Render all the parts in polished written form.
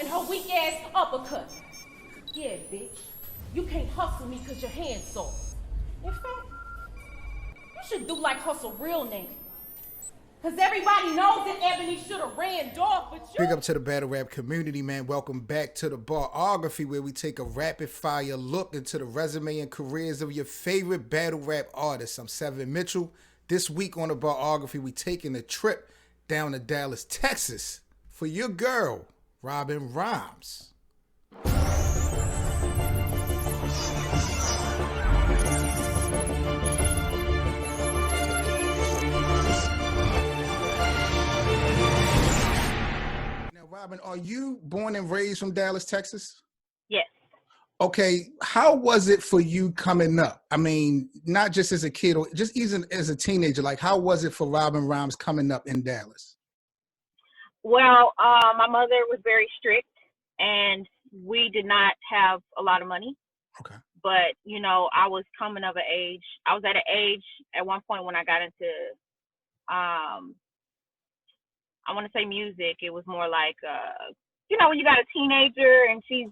and her weak ass uppercut. Yeah, bitch. You can't hustle me because your hand's sore. In fact, you should do like hustle real nigga. Because everybody knows that Ebony should have ran dog, but you... Big up to the battle rap community, man. Welcome back to the Barography, where we take a rapid fire look into the resume and careers of your favorite battle rap artists. I'm Seven Mitchell. This week on the Barography, we taking a trip down to Dallas, Texas for your girl, Robin Rhymes. Robin, are you born and raised from Dallas, Texas? Yes. Okay, how was it for you coming up? I mean, not just as a kid, or just even as a teenager, like how was it for Robin Rhymes coming up in Dallas? Well, my mother was very strict and we did not have a lot of money. Okay. But, you know, I was coming of an age. I was at an age at one point when I got into, I want to say music. It was more like, you know, when you got a teenager and she's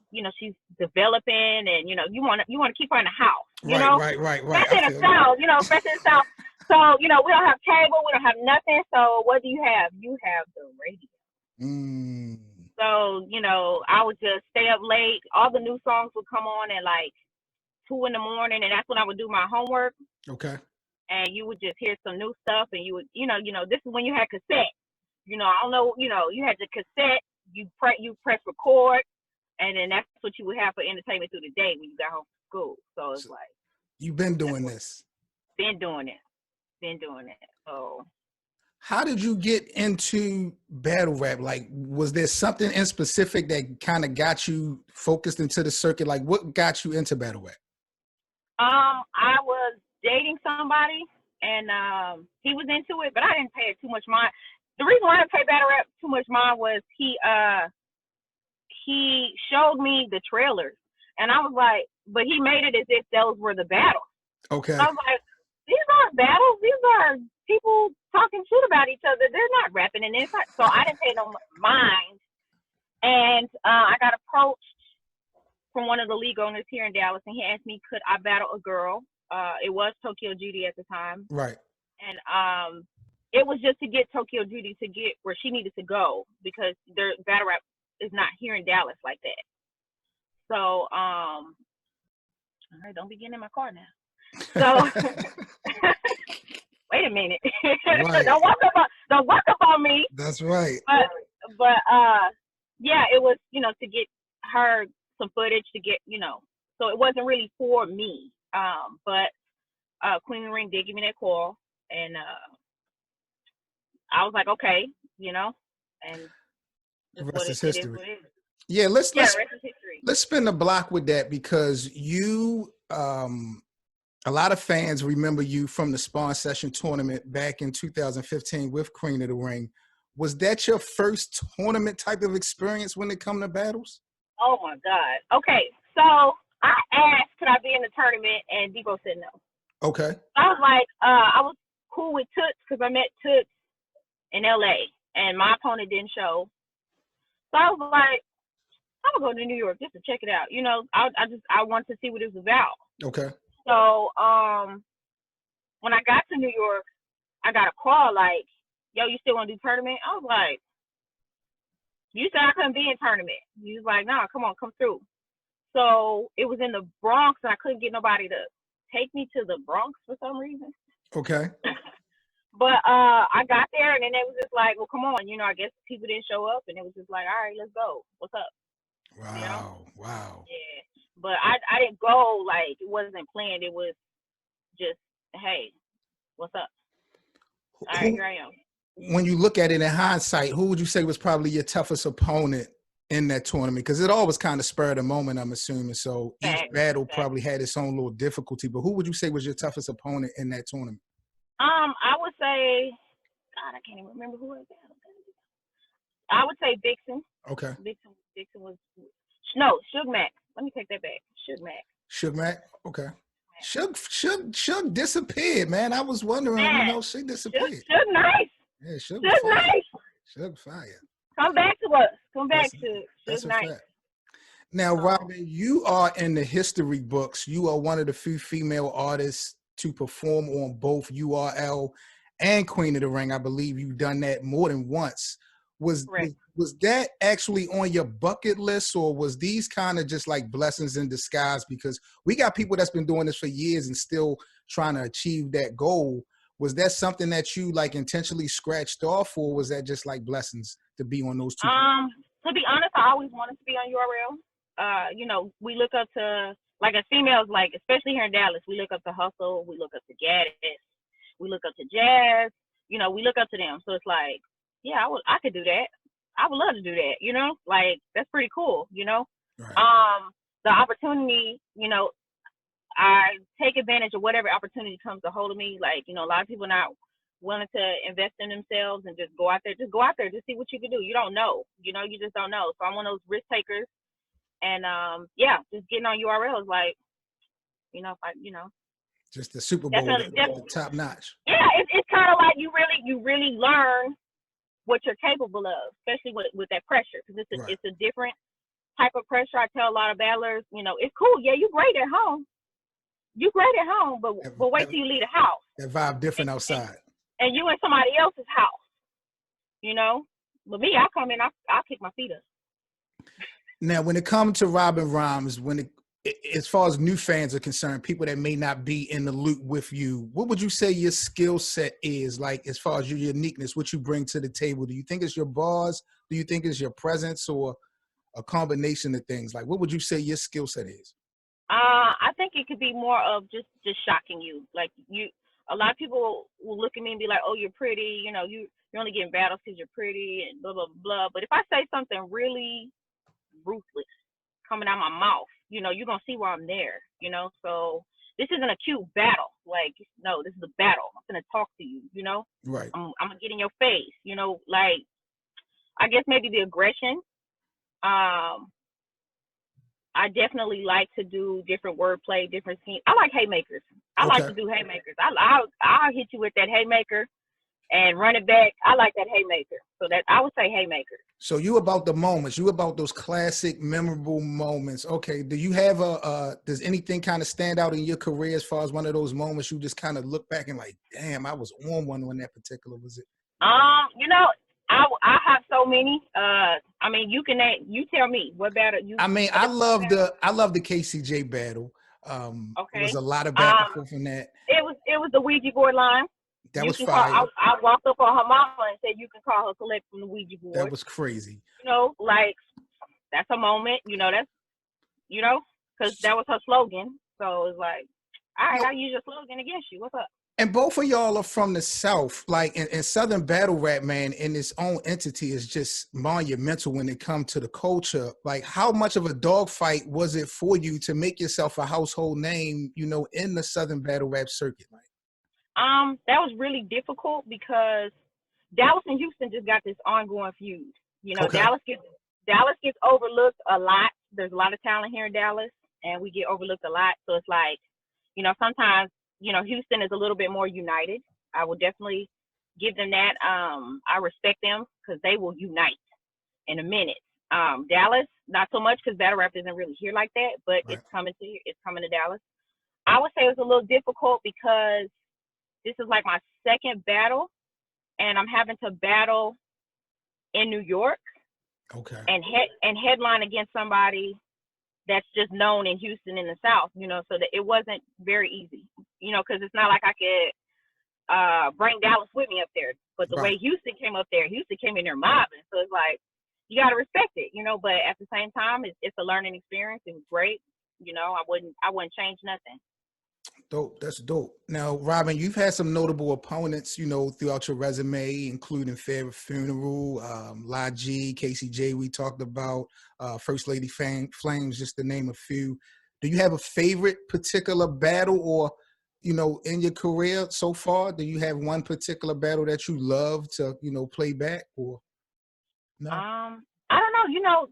developing, and you know, you want to keep her in the house. You know, right. Back in the South, you know, back in the South. So you know, we don't have cable, we don't have nothing. So what do you have? You have the radio. So you know, I would just stay up late. All the new songs would come on at like 2 in the morning, and that's when I would do my homework. Okay. And you would just hear some new stuff, and you would, you know, this is when you had cassette. You know, I don't know, you know, you had the cassette, you press record, and then that's what you would have for entertainment through the day when you got home from school. So it's like, you've been doing this. Been doing it. So how did you get into battle rap? Like, was there something in specific that kind of got you focused into the circuit? Like, what got you into battle rap? I was dating somebody, and he was into it, but I didn't pay it too much mind. The reason why I didn't pay battle rap too much mind was he showed me the trailers, and I was like, but he made it as if those were the battles. Okay. So I was like, these aren't battles. These are people talking shit about each other. They're not rapping in this. So I didn't pay no mind. And I got approached from one of the league owners here in Dallas, and he asked me, could I battle a girl? It was Tokyo Judy at the time. Right. And it was just to get Tokyo Judy to get where she needed to go, because their battle rap is not here in Dallas like that. So, all right, don't be getting in my car now. So, wait a minute. Right. Don't walk up on me. That's right. But yeah, it was, you know, to get her some footage to get, you know, so it wasn't really for me. But Queen Ring did give me that call, and I was like, okay, you know, and the rest is history. What it is. Yeah, rest is history. Let's spin the block with that, because you, a lot of fans remember you from the Spawn Session tournament back in 2015 with Queen of the Ring. Was that your first tournament type of experience when it come to battles? Oh my God. Okay, so I asked, could I be in the tournament, and Debo said no. Okay. I was like, I was cool with Toots because I met Toots in LA, and my opponent didn't show. So I was like, I'm gonna go to New York just to check it out. You know, I wanted to see what it was about. Okay. So when I got to New York, I got a call like, yo, you still wanna do tournament? I was like, you said I couldn't be in tournament. He was like, no, come on, come through. So it was in the Bronx, and I couldn't get nobody to take me to the Bronx for some reason. Okay. But I got there, and then it was just like, well, come on, you know, I guess people didn't show up, and it was just like, all right, let's go. What's up? Wow, you know? wow. Yeah, but I didn't go, like, it wasn't planned. It was just, hey, what's up? All right, here I am. When you look at it in hindsight, who would you say was probably your toughest opponent in that tournament? Because it always kind of spurred a moment, I'm assuming. So each battle probably had its own little difficulty. But who would you say was your toughest opponent in that tournament? I would say, God, I can't even remember who it was. I would say Vixen. Okay. Vixen was, no, Suge Mac. Let me take that back. Suge Mac. Suge Mac? Okay. Suge disappeared, man. I was wondering, man, you know, she disappeared. Suge nice. Yeah, Suge nice. Suge fire. Come back to us. Come back That's to that's just a nice. fact. Now, So Robin, you are in the history books. You are one of the few female artists to perform on both URL and Queen of the Ring. I believe you've done that more than once. Was correct. was, was that actually on your bucket list, or was these kind of just like blessings in disguise? Because we got people that's been doing this for years and still trying to achieve that goal. Was that something that you like intentionally scratched off, or was that just like blessings to be on those two? To be honest, I always wanted to be on URL. You know, we look up to, like, as females, like especially here in Dallas, we look up to Hustle, we look up to Gaddis, we look up to Jazz. You know, we look up to them. So it's like, yeah, I could do that. I would love to do that. You know, like that's pretty cool. You know, Right. the opportunity. You know, I take advantage of whatever opportunity comes a hold of me. Like, you know, a lot of people not willing to invest in themselves and just go out there. Just go out there, just see what you can do. You don't know. You know, you just don't know. So I'm one of those risk takers. And yeah, just getting on URL is like, you know, if I, you know, Just the Super Bowl, definitely, the top notch. yeah, it's kind of like you really learn what you're capable of, especially with that pressure, because Right. it's a different type of pressure. I tell a lot of battlers, you know, it's cool. Yeah, you great at home. You great at home, but wait till you leave the house. That vibe different and, outside. and you in somebody else's house, you know. But me, I come in, I kick my feet up. Now, when it comes to Robin Rhymes, as far as new fans are concerned, people that may not be in the loop with you, what would you say your skill set is, like as far as your uniqueness, what you bring to the table? Do you think it's your bars? Do you think it's your presence, or a combination of things? Like, what would you say your skill set is? I think it could be more of just shocking you. Like you, a lot of people will look at me and be like, "Oh, you're pretty," you know, you're only getting battles because you're pretty and blah blah blah. But if I say something really ruthless coming out my mouth, you know, you're gonna see why I'm there. You know, so this isn't a cute battle. Like, no, this is a battle. I'm gonna talk to you. You know, Right. I'm gonna get in your face. You know, like I guess maybe the aggression. I definitely like to do different wordplay, different schemes. I like haymakers. I like Okay. to do haymakers. I'll hit you with that haymaker and run it back. I like that haymaker. So that I would say haymaker. So you about the moments, you about those classic, memorable moments. Okay. Do you have does anything kind of stand out in your career as far as one of those moments you just kind of look back and like, damn, I was on one when that particular was it? You know, I have so many. I mean, you tell me what battle you. I mean, I love the KCJ battle. There was Okay. a lot of back and forth in that. It was the Ouija board line. That You was can call. fire. I walked up on her mama and said you can call her collect from the Ouija That board. was crazy. You know, like that's a moment. You know, that's because that was her slogan. So it's like, all right, No, I use your slogan against you. What's up? and both of y'all are from the South. Like in Southern battle rap, man, in its own entity is just monumental when it comes to the culture. Like, how much of a dogfight was it for you to make yourself a household name, you know, in the Southern battle rap circuit? Like, That was really difficult because Dallas and Houston just got this ongoing feud. You know, okay, Dallas gets overlooked a lot. There's a lot of talent here in Dallas, and we get overlooked a lot. So it's like, you know, sometimes, you know, Houston is a little bit more united. I would definitely give them that. I respect them because they will unite in a minute. Dallas, not so much because battle rap isn't really here like that, but right, it's coming to Dallas. I would say it was a little difficult because this is like my second battle, and I'm having to battle in New York okay, and headline against somebody that's just known in Houston in the South, you know, so that it wasn't very easy, you know, because it's not like I could bring Dallas with me up there. But the right. way Houston came up there, Houston came in there mobbing. So it's like, you got to respect it, you know, but at the same time, it's a learning experience. It was great. You know, I wouldn't change nothing. Dope. That's dope. Now, Robin, you've had some notable opponents, you know, throughout your resume, including Favorite Funeral, La G, KCJ, we talked about, First Lady Flames, just to name a few. Do you have a favorite particular battle or, you know, in your career so far? Do you have one particular battle that you love to, you know, play back or no? I don't know, you know,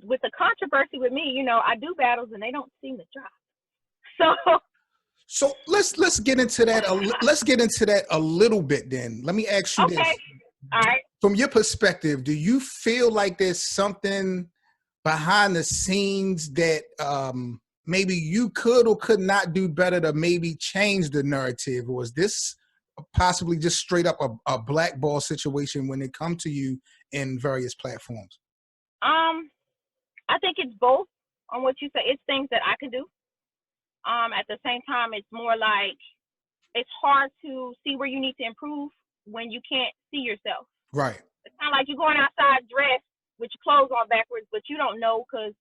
with the controversy with me, you know, I do battles and they don't seem to drop. So So let's get into that. Let's get into that a little bit then. Let me ask you okay, this. all right. From your perspective, do you feel like there's something behind the scenes that maybe you could or could not do better to maybe change the narrative? Or is this possibly just straight up a blackball situation when it comes to you in various platforms? I think it's both on what you say. It's things that I can do. At the same time, it's more like it's hard to see where you need to improve when you can't see yourself. Right. It's kind of like you're going outside dressed with your clothes on backwards, but you don't know because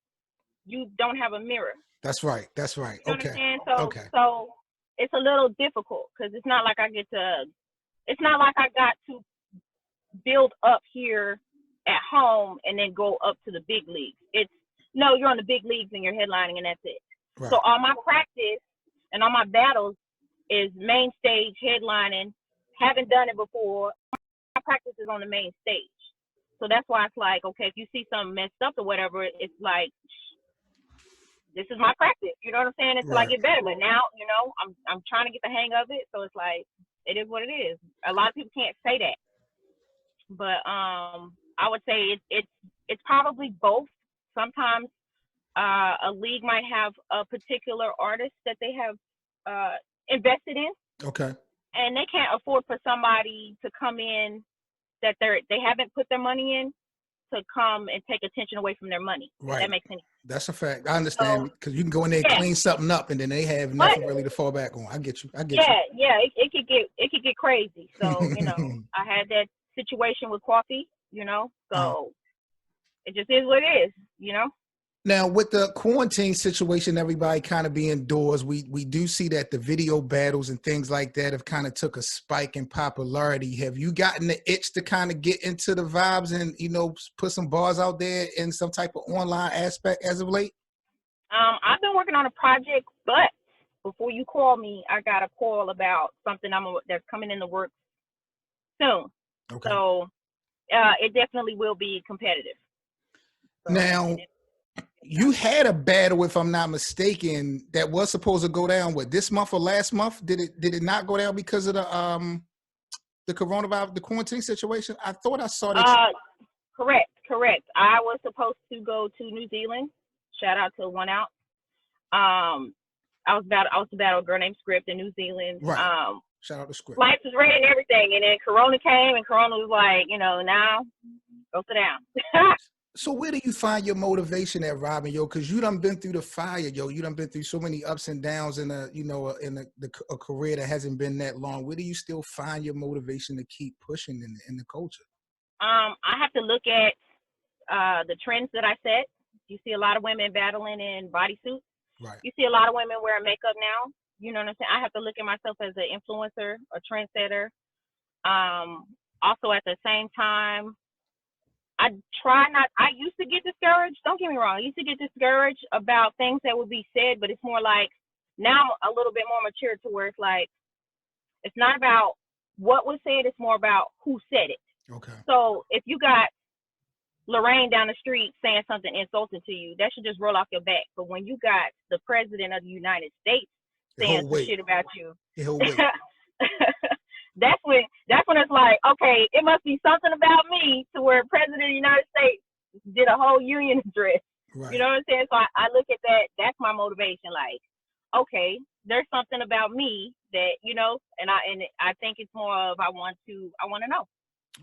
you don't have a mirror. That's right. That's right. You know Okay. what I'm saying? Okay. So it's a little difficult because it's not like it's not like I got to build up here at home and then go up to the big leagues. No, you're on the big leagues and you're headlining and that's it. Right. So all my practice and all my battles is main stage headlining. Haven't done it before. My practice is on the main stage. So that's why it's like, okay, if you see something messed up or whatever, it's like, this is my practice. You know what I'm saying? Until Right. I get better. But now, I'm trying to get the hang of it. So it's like, it is what it is. A lot of people can't say that. But I would say it's probably both. Sometimes a league might have a particular artist that they have invested in. Okay. And they can't afford for somebody to come in that they haven't put their money in to come and take attention away from their money. Right. If that makes sense. That's a fact. I understand because you can go in there and clean something up and then they have nothing really to fall back on. I get you. Yeah. It could get crazy. So I had that situation with coffee. So it just is what it is. Now, with the quarantine situation, everybody kind of being indoors, we do see that the video battles and things like that have kind of took a spike in popularity. Have you gotten the itch to kind of get into the vibes and, put some bars out there in some type of online aspect as of late? I've been working on a project, but before you call me, I got a call about something that's coming in the works soon. Okay. So it definitely will be competitive. So, now, you had a battle, if I'm not mistaken, that was supposed to go down this month or last month. Did it not go down because of the coronavirus, the quarantine situation? I thought I saw that. Correct. I was supposed to go to New Zealand. Shout out to One Out. I was to battle a girl named Script in New Zealand. Right. Shout out to Script. Lights was ready and everything, and then Corona came, and Corona was like, now go sit down. So where do you find your motivation at, Robin, yo? Because you done been through the fire, yo. You done been through so many ups and downs in a career that hasn't been that long. Where do you still find your motivation to keep pushing in the culture? I have to look at the trends that I set. You see a lot of women battling in bodysuits. Right. You see a lot of women wearing makeup now. You know what I'm saying? I have to look at myself as an influencer, a trendsetter. Also, at the same time, I used to get discouraged. Don't get me wrong. I used to get discouraged about things that would be said, but it's more like now I'm a little bit more mature to where it's like, it's not about what was said. It's more about who said it. Okay. So if you got Lorraine down the street saying something insulting to you, that should just roll off your back. But when you got the president of the United States saying some shit about you, that's when it's like, okay, it must be something about me to where President of the United States did a whole union address. Right. You know what I'm saying? So I look at that. That's my motivation. Like, okay, there's something about me that, and I think it's more of I want to know.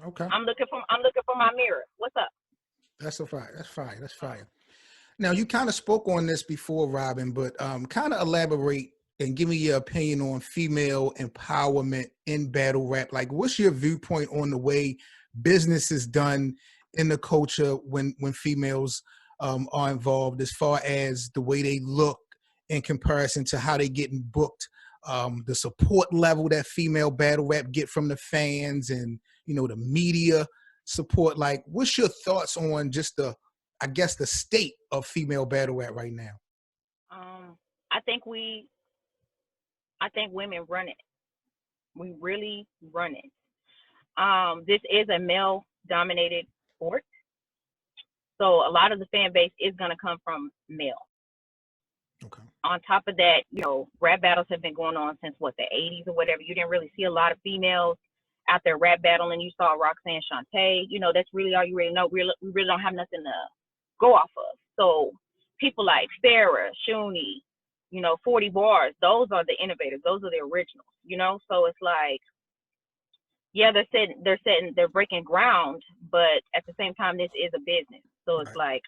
Okay. I'm looking for my mirror. What's up? That's a fire. That's fire. Now, you kind of spoke on this before, Robin, but kind of elaborate and give me your opinion on female empowerment in battle rap. Like, what's your viewpoint on the way business is done in the culture when females are involved, as far as the way they look in comparison to how they getting booked, the support level that female battle rap get from the fans and, the media support? Like, what's your thoughts on just the state of female battle rap right now? I think women run it. We really run it. This is a male-dominated sport, so a lot of the fan base is going to come from male. Okay. On top of that, rap battles have been going on since the 80s or whatever. You didn't really see a lot of females out there rap battling. You saw Roxanne Shante. You know, that's really all you really know. We really don't have nothing to go off of. So people like Farrah, Shuni, you know, 40 Bars, those are the innovators. Those are the originals, you know? So it's like, yeah, they're breaking ground, but at the same time, this is a business. So it's like,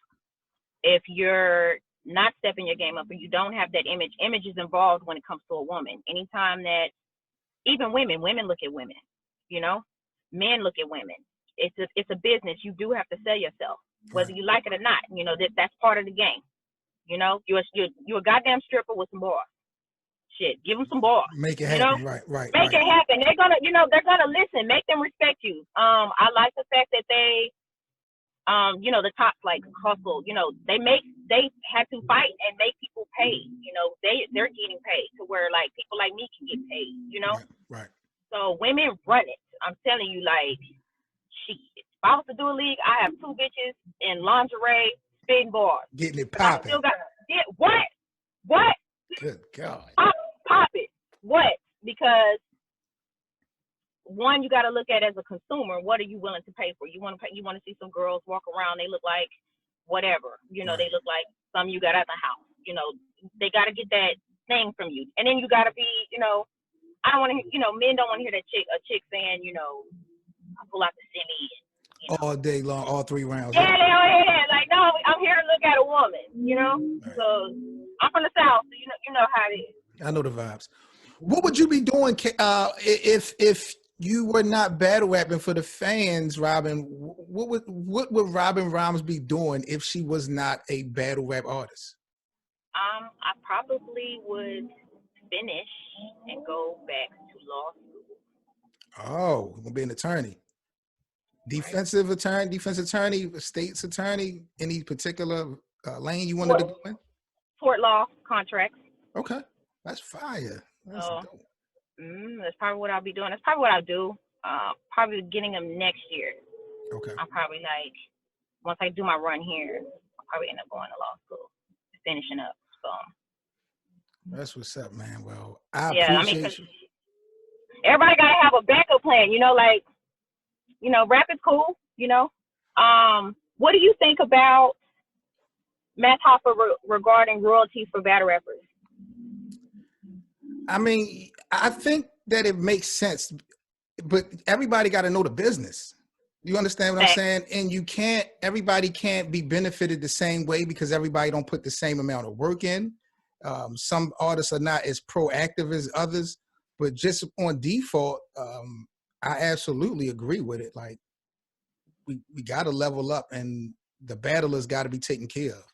if you're not stepping your game up or you don't have that image is involved when it comes to a woman. Anytime that, even women look at women, you know, men look at women. It's a business. You do have to sell yourself, whether you like it or not. You know, that's part of the game. You know, you're a goddamn stripper with some bars. Shit, give them some bars. Make it happen. Right. Make it happen. They're gonna listen. Make them respect you. I like the fact that they, you know, the tops like Hustle. You know, they had to fight and make people pay. You know, they're getting paid to where like people like me can get paid. You know, right. So women run it. I'm telling you, like, shit. If I was to do a league, I have 2 bitches in lingerie, spitting bars, getting it popping. Still got what? Good God. Pop it. What? Because one, you got to look at as a consumer. What are you willing to pay for? You want to see some girls walk around. They look like whatever. You know, They look like some you got at the house. You know, they got to get that thing from you. And then you got to be, you know, I don't want to, you know, men don't want to hear that a chick saying, you know, I pull out the semi. You know. All day long, all 3 rounds. Yeah, they don't hear that. Like, no, I'm here to look at a woman. You know, so I'm from the South, so you know how it is. I know the vibes. What would you be doing if you were not battle rapping for the fans, Robin? What would Robin Rhymes be doing if she was not a battle rap artist? I probably would finish and go back to law school. Oh, you're gonna be an attorney. Defensive attorney, state's attorney, any particular lane you wanted to go in? Tort law, contracts. Okay. That's fire. That's dope. That's probably what I'll be doing. That's probably what I'll do. Probably getting them next year. Okay. I'll probably once I do my run here, I'll probably end up going to law school, finishing up. So. That's what's up, man. Well, I appreciate you. Everybody gotta have a backup plan. You know, like, you know, rap is cool. You know, what do you think about Matt Hoffa regarding royalties for battle rappers? I mean, I think that it makes sense, but everybody got to know the business. You understand what I'm saying? And everybody can't be benefited the same way because everybody don't put the same amount of work in. Some artists are not as proactive as others, but just on default, I absolutely agree with it. Like, we got to level up and the battlers got to be taken care of.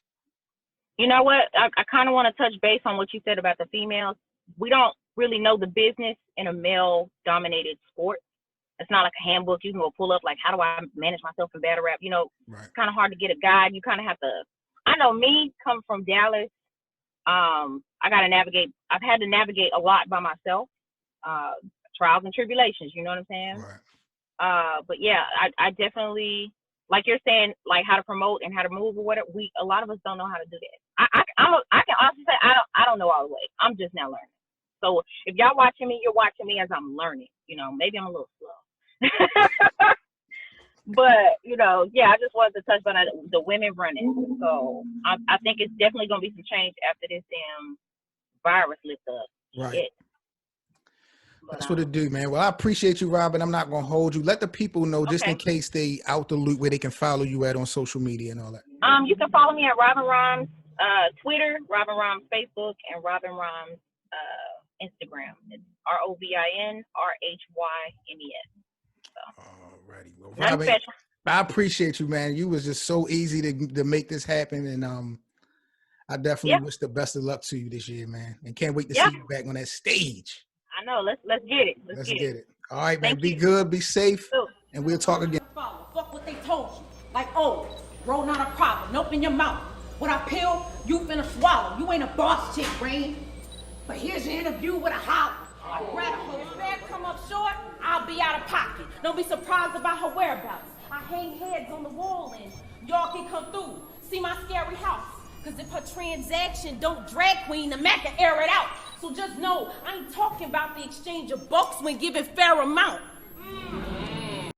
You know what? I kind of want to touch base on what you said about the females. We don't really know the business in a male-dominated sport. It's not like a handbook you can go pull up, like, how do I manage myself in battle rap? You know, It's kind of hard to get a guide. You kind of have to, I know me, come from Dallas, I got to navigate. I've had to navigate a lot by myself, trials and tribulations, you know what I'm saying? But yeah, I definitely, like you're saying, like how to promote and how to move or whatever, a lot of us don't know how to do that. I can honestly say I don't know all the way. I'm just now learning. So if y'all watching me, you're watching me as I'm learning. You know, maybe I'm a little slow. But, you know, yeah, I just wanted to touch on the women running. So I think it's definitely going to be some change after this damn virus lifts up. Right. That's what it do, man. Well, I appreciate you, Robin. I'm not going to hold you. Let the people know, just in case they out the loop, where they can follow you at on social media and all that. You can follow me at Robin Rhymes Twitter, Robin Rhymes Facebook, and Robin Rhymes Instagram. It's ROBINRHYMES. So. Alrighty. Well, Robin, I appreciate you, man. You was just so easy to make this happen, and I definitely wish the best of luck to you this year, man. And can't wait to see you back on that stage. I know. Let's get it. Let's get it. All right, man. Be good. Be safe. And we'll talk again. Fuck what they told you. Like, oh, roll not a problem. Open your mouth. What I pill, you finna swallow. You ain't a boss chick, Rain. But here's your interview with a holler. I'd rather her fare come up short, I'll be out of pocket. Don't be surprised about her whereabouts. I hang heads on the wall and y'all can come through. See my scary house. Cause if her transaction don't drag queen, the Mac can air it out. So just know, I ain't talking about the exchange of bucks when giving fair amount.